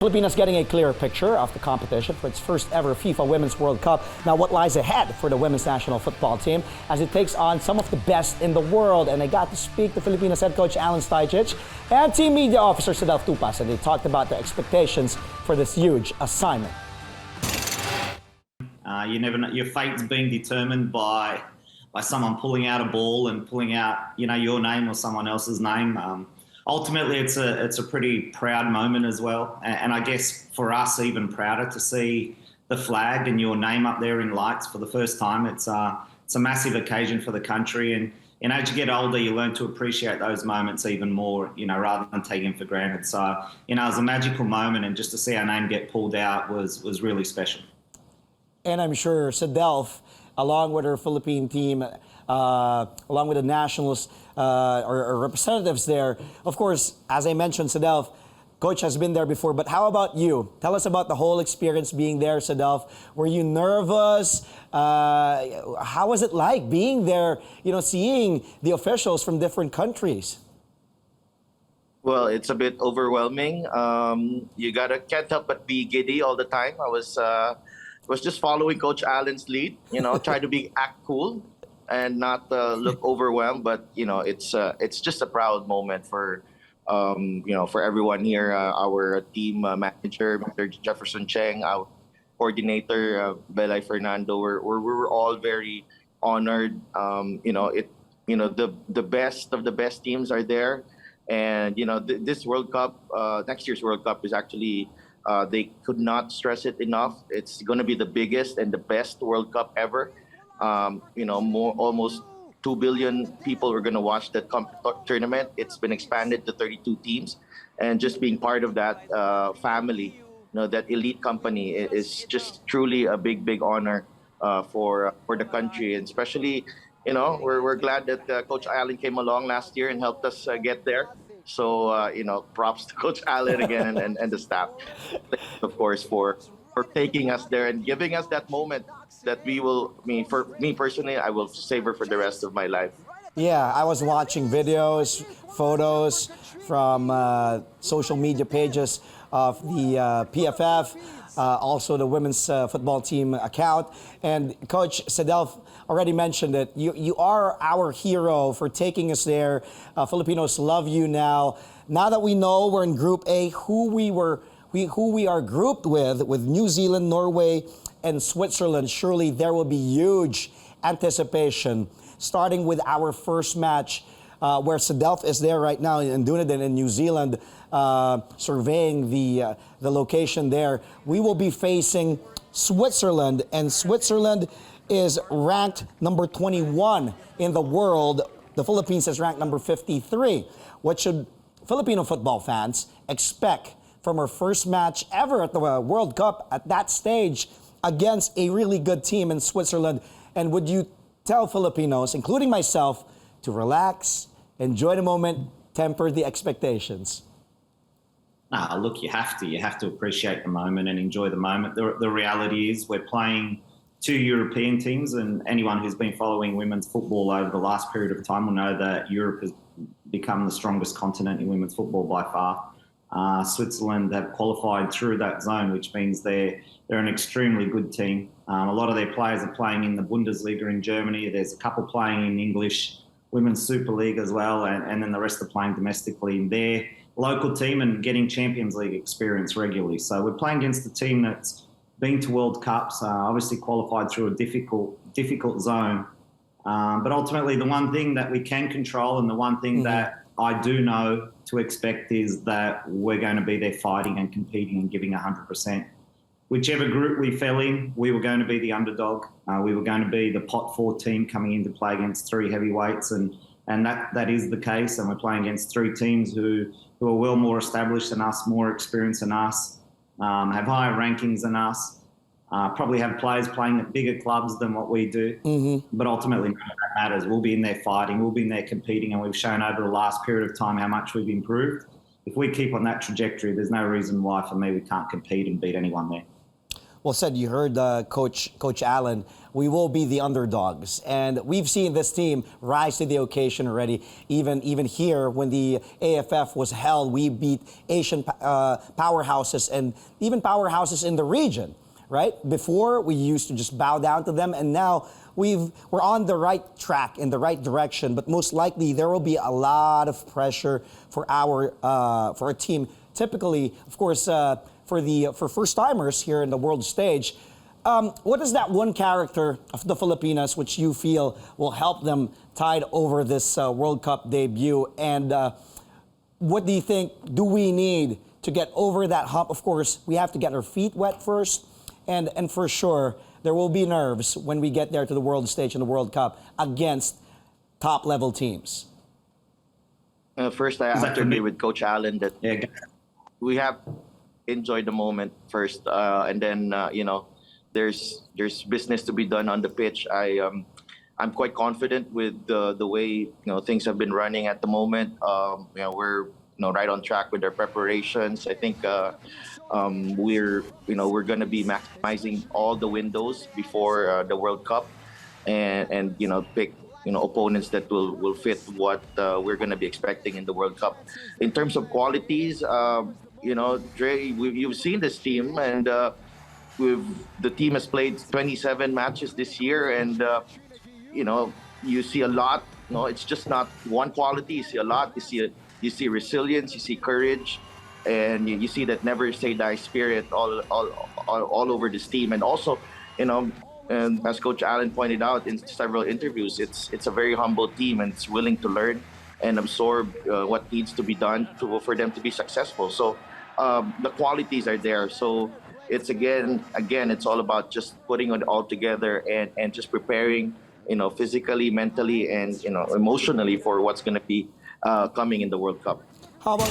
Filipinas getting a clearer picture of the competition for its first ever FIFA Women's World Cup. Now, what lies ahead for the women's national football team as it takes on some of the best in the world? And I got to speak to Filipinas head coach Alen Stajcic and team media officer Cedelf Tupas, and they talked about the expectations for this huge assignment. You never know. Your fate's being determined by someone pulling out a ball and pulling out, your name or someone else's name. Ultimately, it's a pretty proud moment as well, and I guess for us, even prouder to see the flag and your name up there in lights for the first time. It's a massive occasion for the country, and as you get older, you learn to appreciate those moments even more, rather than taking them for granted. So, it was a magical moment, and just to see our name get pulled out was really special. And I'm sure Cedelf, along with her Philippine team, along with the nationals or representatives there, of course, as I mentioned, Cedelf, coach has been there before, but how about you? Tell us about the whole experience being there, Cedelf. Were you nervous? How was it like being there, seeing the officials from different countries? Well, it's a bit overwhelming. Can't help but be giddy all the time. I was just following Coach Alen's lead, try to act cool and not look overwhelmed. But, it's just a proud moment for everyone here. Our team manager, Mr. Jefferson Cheng, our coordinator, Belay Fernando, we were all very honored. The best of the best teams are there. And, this World Cup, next year's World Cup is actually, they could not stress it enough. It's going to be the biggest and the best World Cup ever. Almost 2 billion people are going to watch that tournament. It's been expanded to 32 teams. And just being part of that family, that elite company is just truly a big, big honor for the country. And especially, we're glad that Coach Alen came along last year and helped us get there. So, props to Coach Alen again and the staff, of course, for taking us there and giving us that moment that for me personally, I will savor for the rest of my life. Yeah, I was watching videos, photos from social media pages of the PFF, also the women's football team account. And Coach Cedelf already mentioned that you are our hero for taking us there. Filipinos love you now. Now that we know we're in Group A, who we are grouped with New Zealand, Norway, and Switzerland, surely there will be huge anticipation, starting with our first match, where Cedelf is there right now in Dunedin in New Zealand, surveying the location there. We will be facing Switzerland, and Switzerland is ranked number 21 in the world. The Philippines is ranked number 53. What should Filipino football fans expect from our first match ever at the World Cup at that stage against a really good team in Switzerland? And would you tell Filipinos, including myself, to relax, enjoy the moment, temper the expectations? Look, you have to appreciate the moment and enjoy the moment. The reality is we're playing two European teams, and anyone who's been following women's football over the last period of time will know that Europe has become the strongest continent in women's football by far. Switzerland have qualified through that zone, which means they're an extremely good team. A lot of their players are playing in the Bundesliga in Germany. There's a couple playing in English Women's Super League as well, and then the rest are playing domestically in their local team and getting Champions League experience regularly. So we're playing against a team that's been to World Cups, obviously qualified through a difficult zone. But ultimately, the one thing that we can control and the one thing that I do know to expect is that we're going to be there fighting and competing and giving 100%. Whichever group we fell in, we were going to be the underdog. We were going to be the pot 4 team coming in to play against 3 heavyweights, and that is the case. And we're playing against 3 teams who are well more established than us, more experienced than us, have higher rankings than us, probably have players playing at bigger clubs than what we do. But ultimately, none of that matters. We'll be in there fighting, we'll be in there competing, and we've shown over the last period of time how much we've improved. If we keep on that trajectory, there's no reason why, for me, we can't compete and beat anyone there. well said. You heard Coach Alen. We will be the underdogs, and we've seen this team rise to the occasion already. Even here, when the AFF was held, we beat Asian powerhouses and even powerhouses in the region. Right? Before, we used to just bow down to them, and now we're on the right track, in the right direction. But most likely, there will be a lot of pressure for our team. Typically, of course, for first timers here in the world stage. What is that one character of the Filipinas which you feel will help them tide over this World Cup debut? And what do you think do we need to get over that hump? Of course, we have to get our feet wet first. And for sure, there will be nerves when we get there to the world stage in the World Cup against top-level teams. First, I have to agree with Coach Alen that we have enjoyed the moment first, and then there's business to be done on the pitch. I'm quite confident with the way things have been running at the moment. We're right on track with our preparations. I think we're going to be maximizing all the windows before the World Cup, and pick opponents that will fit what we're going to be expecting in the World Cup. In terms of qualities, Dre, you've seen this team, and the team has played 27 matches this year, and you see a lot. It's just not one quality. You see a lot. You see resilience. You see courage, and you see that never say die spirit all over this team. And also, and as Coach Alen pointed out in several interviews, it's a very humble team, and it's willing to learn and absorb what needs to be done for them to be successful. So the qualities are there. So it's again, it's all about just putting it all together and just preparing, physically, mentally, and emotionally for what's going to be coming in the World Cup. How about